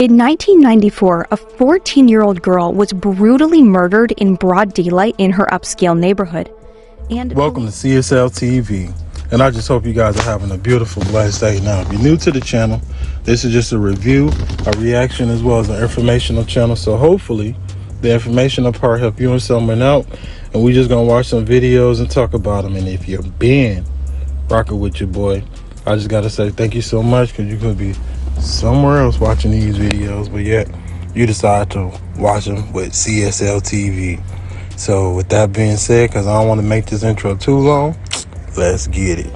In 1994, a 14-year-old girl was brutally murdered in broad daylight in her upscale neighborhood. And welcome to CSL TV, and I just hope you guys are having a beautiful, blessed day. Now, if you're new to the channel, this is just a review, a reaction, as well as an informational channel. So hopefully, the informational part help you and someone out, and we just gonna watch some videos and talk about them. And if you're been rocking with your boy, I just gotta say thank you so much, because you could be somewhere else watching these videos, but yet you decide to watch them with CSL TV. So with that being said, because I don't want to make this intro too long, let's get it.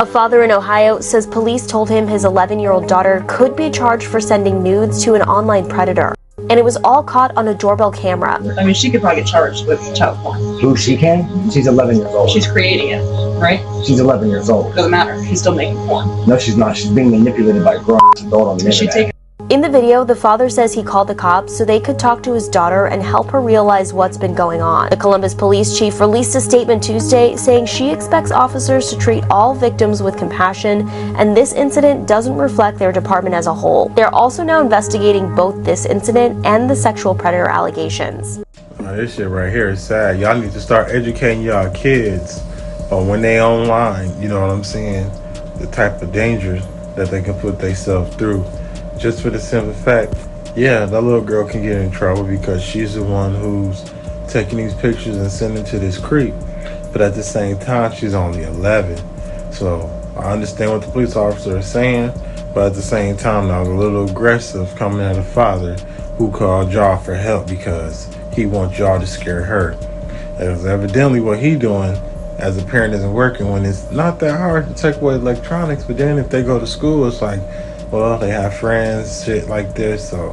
A father in Ohio says police told him his 11-year-old daughter could be charged for sending nudes to an online predator. And it was all caught on a doorbell camera. I mean, she could probably get charged with child porn. Who, she can? She's 11 years old. She's creating it, right? She's 11 years old. Doesn't matter. She's still making porn. No, she's not. She's being manipulated by a grown adult on the internet. In the video, the father says he called the cops so they could talk to his daughter and help her realize what's been going on. The Columbus police chief released a statement Tuesday saying she expects officers to treat all victims with compassion, and this incident doesn't reflect their department as a whole. They're also now investigating both this incident and the sexual predator allegations. This shit right here is sad. Y'all need to start educating y'all kids on when they online, you know what I'm saying, the type of dangers that they can put themselves through. Just for the simple fact, yeah, that little girl can get in trouble because she's the one who's taking these pictures and sending to this creep. But at the same time, she's only 11. So I understand what the police officer is saying, but at the same time, that was a little aggressive coming at a father who called y'all for help because he wants y'all to scare her. That was evidently what he doing as a parent isn't working, when it's not that hard to take away electronics. But then if they go to school, it's like, well, they have friends, shit like this. So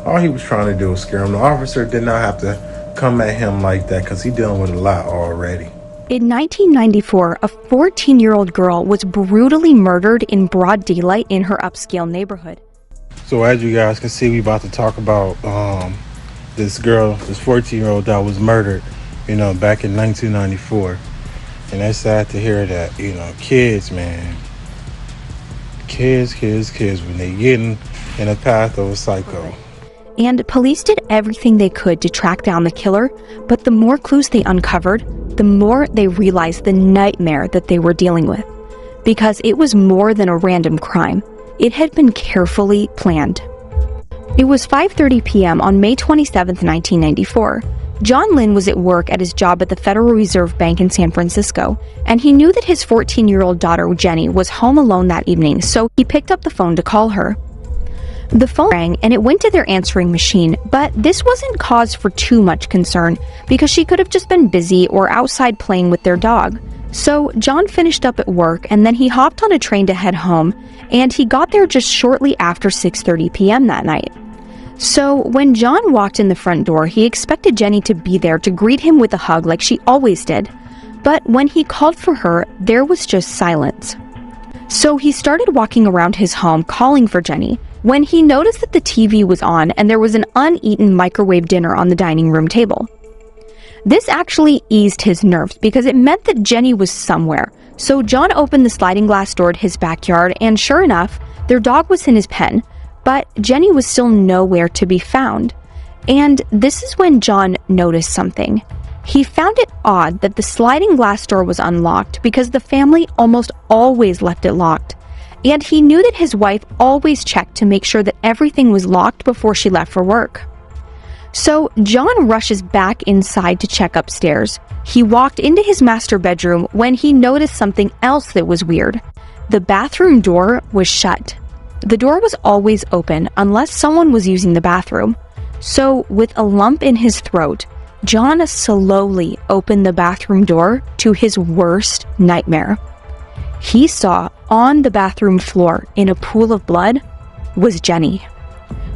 all he was trying to do was scare him. The officer did not have to come at him like that because he's dealing with a lot already. In 1994, a 14-year-old girl was brutally murdered in broad daylight in her upscale neighborhood. So as you guys can see, we about to talk about this girl, this 14-year-old that was murdered, you know, back in 1994. And that's sad to hear that, you know, kids, man. Kids, when they getting in a path of a psycho. And police did everything they could to track down the killer, but the more clues they uncovered, the more they realized the nightmare that they were dealing with. Because it was more than a random crime. It had been carefully planned. It was 5:30 p.m. on May 27, 1994. John Lynn was at work at his job at the Federal Reserve Bank in San Francisco, and he knew that his 14-year-old daughter, Jenny, was home alone that evening, so he picked up the phone to call her. The phone rang, and it went to their answering machine, but this wasn't cause for too much concern, because she could have just been busy or outside playing with their dog. So John finished up at work, and then he hopped on a train to head home, and he got there just shortly after 6:30 p.m. that night. So when John walked in the front door, he expected Jenny to be there to greet him with a hug like she always did. But when he called for her, there was just silence. So he started walking around his home calling for Jenny when he noticed that the TV was on and there was an uneaten microwave dinner on the dining room table. This actually eased his nerves because it meant that Jenny was somewhere. So John opened the sliding glass door to his backyard, and sure enough, their dog was in his pen. But Jenny was still nowhere to be found. And this is when John noticed something. He found it odd that the sliding glass door was unlocked because the family almost always left it locked. And he knew that his wife always checked to make sure that everything was locked before she left for work. So John rushes back inside to check upstairs. He walked into his master bedroom when he noticed something else that was weird. The bathroom door was shut. The door was always open unless someone was using the bathroom. So, with a lump in his throat, John slowly opened the bathroom door to his worst nightmare. He saw on the bathroom floor, in a pool of blood, was Jenny.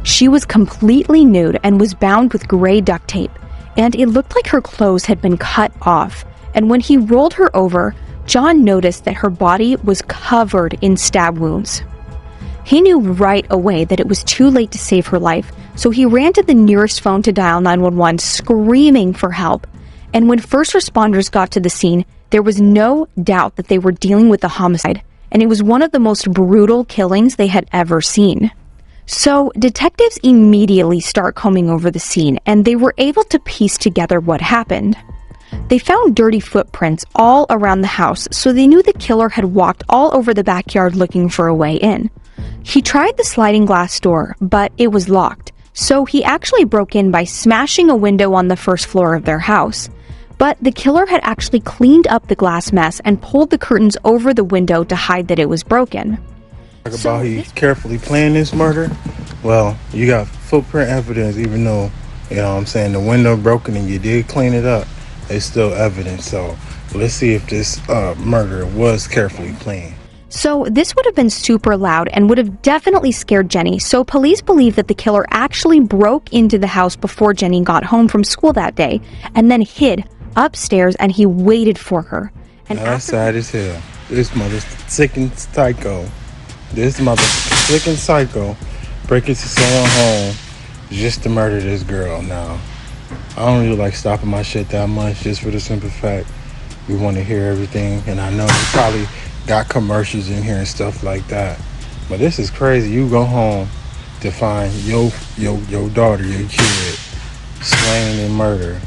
She was completely nude and was bound with gray duct tape, and it looked like her clothes had been cut off. And when he rolled her over, John noticed that her body was covered in stab wounds. He knew right away that it was too late to save her life, so he ran to the nearest phone to dial 911, screaming for help. And when first responders got to the scene, there was no doubt that they were dealing with a homicide, and it was one of the most brutal killings they had ever seen. So, detectives immediately start combing over the scene, and they were able to piece together what happened. They found dirty footprints all around the house, so they knew the killer had walked all over the backyard looking for a way in. He tried the sliding glass door, but it was locked, so he actually broke in by smashing a window on the first floor of their house. But the killer had actually cleaned up the glass mess and pulled the curtains over the window to hide that it was broken. Talk about he carefully planned this murder. Well, you got footprint evidence, even though, you know what I'm saying, the window broken and you did clean it up, it's still evidence. So let's see if this murder was carefully planned. So this would have been super loud and would have definitely scared Jenny, so police believe that the killer actually broke into the house before Jenny got home from school that day, and then hid upstairs, and he waited for her. And now that's sad as hell. This mother sick and psycho. This mother sick and psycho break into someone's home just to murder this girl. Now, I don't really like stopping my shit that much, just for the simple fact we want to hear everything, and I know we probably got commercials in here and stuff like that, but this is crazy. You go home to find your daughter, your kid slain and murdered.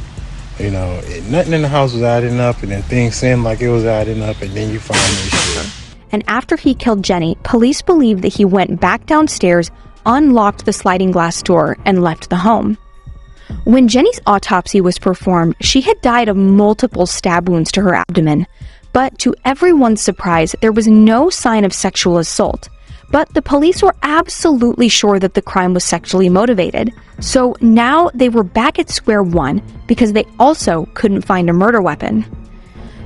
You know, nothing in the house was adding up, and then things seemed like it was adding up, and then you find this shit. And after he killed Jenny, police believe that he went back downstairs, unlocked the sliding glass door, and left the home. When Jenny's autopsy was performed, she had died of multiple stab wounds to her abdomen. But to everyone's surprise, there was no sign of sexual assault. But the police were absolutely sure that the crime was sexually motivated. So now they were back at square one because they also couldn't find a murder weapon.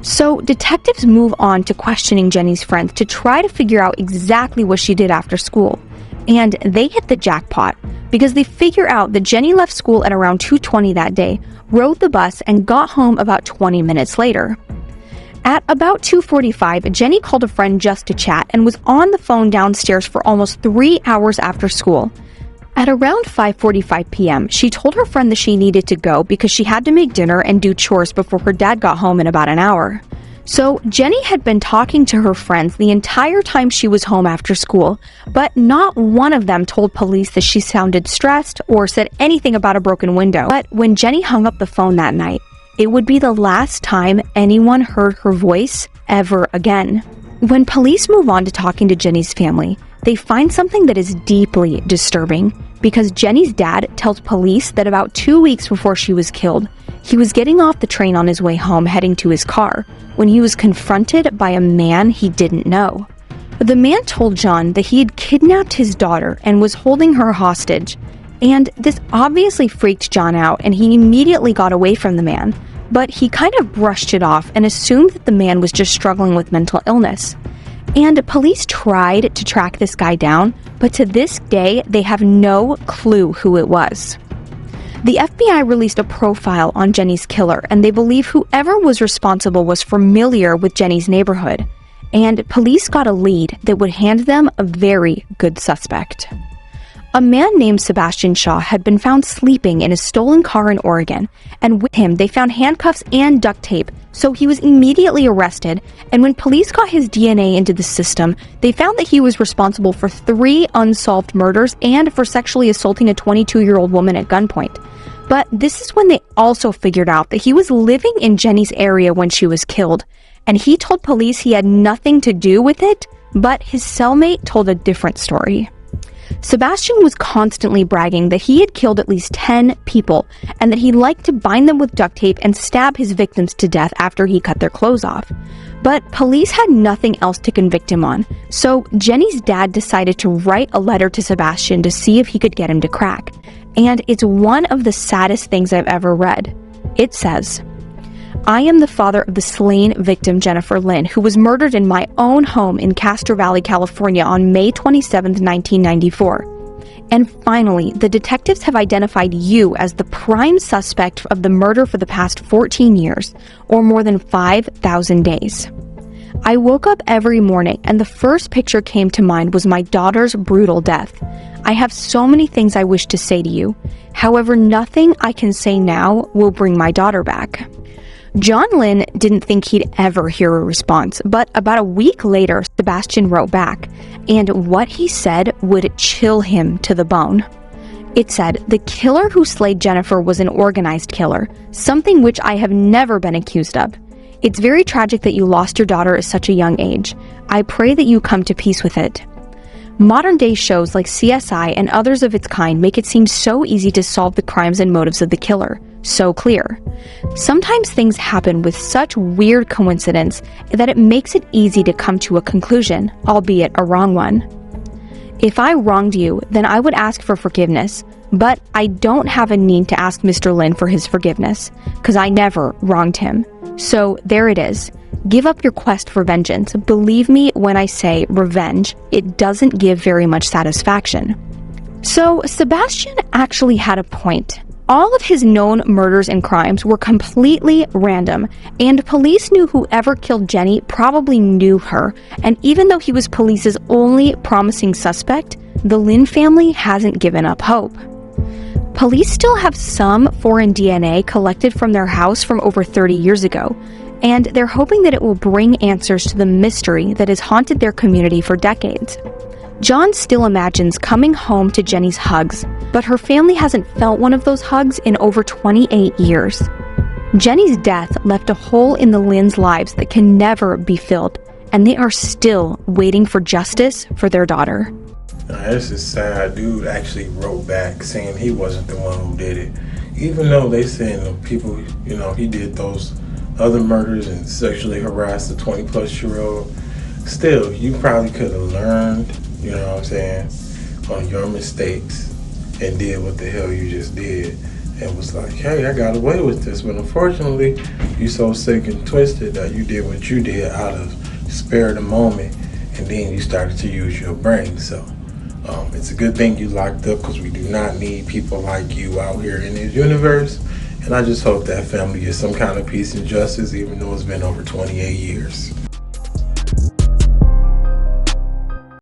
So detectives move on to questioning Jenny's friends to try to figure out exactly what she did after school. And they hit the jackpot because they figure out that Jenny left school at around 2:20 that day, rode the bus, and got home about 20 minutes later. At about 2:45, Jenny called a friend just to chat and was on the phone downstairs for almost 3 hours after school. At around 5:45 p.m., she told her friend that she needed to go because she had to make dinner and do chores before her dad got home in about an hour. So Jenny had been talking to her friends the entire time she was home after school, but not one of them told police that she sounded stressed or said anything about a broken window. But when Jenny hung up the phone that night, it would be the last time anyone heard her voice ever again. When police move on to talking to Jenny's family, they find something that is deeply disturbing because Jenny's dad tells police that about 2 weeks before she was killed, he was getting off the train on his way home heading to his car when he was confronted by a man he didn't know. The man told John that he had kidnapped his daughter and was holding her hostage, and this obviously freaked John out and he immediately got away from the man, but he kind of brushed it off and assumed that the man was just struggling with mental illness. And police tried to track this guy down, but to this day, they have no clue who it was. The FBI released a profile on Jenny's killer, and they believe whoever was responsible was familiar with Jenny's neighborhood, and police got a lead that would hand them a very good suspect. A man named Sebastian Shaw had been found sleeping in a stolen car in Oregon, and with him they found handcuffs and duct tape, so he was immediately arrested, and when police got his DNA into the system, they found that he was responsible for 3 unsolved murders and for sexually assaulting a 22-year-old woman at gunpoint. But this is when they also figured out that he was living in Jenny's area when she was killed, and he told police he had nothing to do with it, but his cellmate told a different story. Sebastian was constantly bragging that he had killed at least 10 people and that he liked to bind them with duct tape and stab his victims to death after he cut their clothes off. But police had nothing else to convict him on, so Jenny's dad decided to write a letter to Sebastian to see if he could get him to crack. And it's one of the saddest things I've ever read. It says, "I am the father of the slain victim Jennifer Lynn, who was murdered in my own home in Castro Valley, California on May 27, 1994. And finally, the detectives have identified you as the prime suspect of the murder for the past 14 years, or more than 5,000 days. I woke up every morning and the first picture came to mind was my daughter's brutal death. I have so many things I wish to say to you. However, nothing I can say now will bring my daughter back. John Lynn didn't think he'd ever hear a response, but about a week later, Sebastian wrote back, and what he said would chill him to the bone. It said, "The killer who slayed Jennifer was an organized killer, something which I have never been accused of. It's very tragic that you lost your daughter at such a young age. I pray that you come to peace with it." Modern-day shows like CSI and others of its kind make it seem so easy to solve the crimes and motives of the killer. So clear. Sometimes things happen with such weird coincidence that it makes it easy to come to a conclusion, albeit a wrong one. If I wronged you, then I would ask for forgiveness, but I don't have a need to ask Mr. Lynn for his forgiveness, because I never wronged him. So there it is. Give up your quest for vengeance. Believe me when I say revenge, it doesn't give very much satisfaction. So Sebastian actually had a point. All of his known murders and crimes were completely random, and police knew whoever killed Jenny probably knew her, and even though he was police's only promising suspect, the Lynn family hasn't given up hope. Police still have some foreign DNA collected from their house from over 30 years ago, and they're hoping that it will bring answers to the mystery that has haunted their community for decades. John still imagines coming home to Jenny's hugs, but her family hasn't felt one of those hugs in over 28 years. Jenny's death left a hole in the Lynn's lives that can never be filled, and they are still waiting for justice for their daughter. This is sad. Dude actually wrote back saying he wasn't the one who did it. Even though they saying the people, he did those other murders and sexually harassed a 20-plus-year-old. Still, you probably could have learned, on your mistakes and did what the hell you just did. And was like, hey, I got away with this. But unfortunately, you so sick and twisted that you did what you did out of spare of the moment. And then you started to use your brain. So it's a good thing you locked up, because we do not need people like you out here in this universe. And I just hope that family gets some kind of peace and justice, even though it's been over 28 years.